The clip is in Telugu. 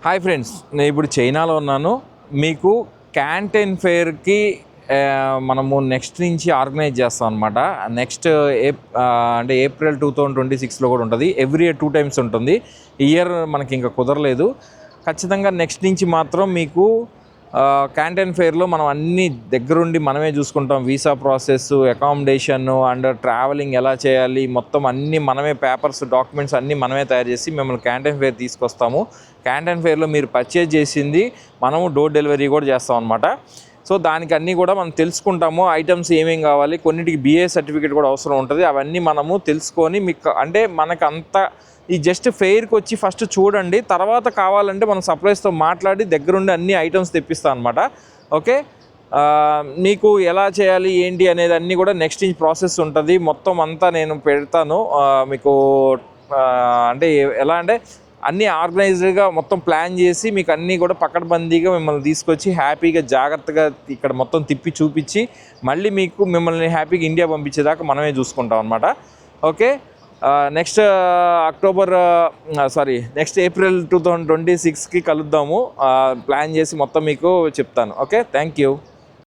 హాయ్ ఫ్రెండ్స్, నేను ఇప్పుడు చైనాలో ఉన్నాను. మీకు క్యాంటీన్ ఫెయిర్కి మనము నెక్స్ట్ నుంచి ఆర్గనైజ్ చేస్తాం అనమాట. నెక్స్ట్ అంటే ఏప్రిల్ 2026లో కూడా ఉంటుంది. ఎవ్రీ ఇయర్ 2 times ఉంటుంది. ఈ ఇయర్ మనకి ఇంకా కుదరలేదు. ఖచ్చితంగా నెక్స్ట్ నుంచి మాత్రం మీకు క్యాంటీన్ ఫెయిర్లో మనం అన్నీ దగ్గరుండి మనమే చూసుకుంటాం. Visa process, accommodation and travelling ఎలా చేయాలి, మొత్తం అన్నీ మనమే, పేపర్స్, డాక్యుమెంట్స్ అన్నీ మనమే తయారు చేసి మిమ్మల్ని క్యాంటీన్ ఫెయిర్ తీసుకొస్తాము. క్యాంటీన్ ఫెయిర్లో మీరు పర్చేజ్ చేసింది మనము డోర్ డెలివరీ కూడా చేస్తాం అనమాట. సో దానికి అన్నీ కూడా మనం తెలుసుకుంటాము. ఐటమ్స్ ఏమేమి కావాలి, కొన్నిటికి BA సర్టిఫికేట్ కూడా అవసరం ఉంటుంది. అవన్నీ మనము తెలుసుకొని మీకు అంటే మనకు ఈ జస్ట్ ఫెయిర్కి వచ్చి ఫస్ట్ చూడండి, తర్వాత కావాలంటే మనం సప్లైస్తో మాట్లాడి దగ్గరుండి అన్ని ఐటమ్స్ తెప్పిస్తాం అనమాట. ఓకే, మీకు ఎలా చేయాలి ఏంటి అనేది అన్నీ కూడా నెక్స్ట్ నుంచి ప్రాసెస్ ఉంటుంది. మొత్తం అంతా నేను పెడతాను మీకు. అంటే ఎలా అంటే అన్నీ ఆర్గనైజ్డ్గా మొత్తం ప్లాన్ చేసి మీకు అన్నీ కూడా పకడ్బందీగా మిమ్మల్ని తీసుకొచ్చి హ్యాపీగా జాగ్రత్తగా ఇక్కడ మొత్తం తిప్పి చూపించి మళ్ళీ మిమ్మల్ని హ్యాపీగా ఇండియా పంపించేదాకా మనమే చూసుకుంటాం అనమాట. ఓకే, నెక్స్ట్ ఏప్రిల్ 2026కి కలుద్దాము. ప్లాన్ చేసి మొత్తం మీకు చెప్తాను. Okay, thank you.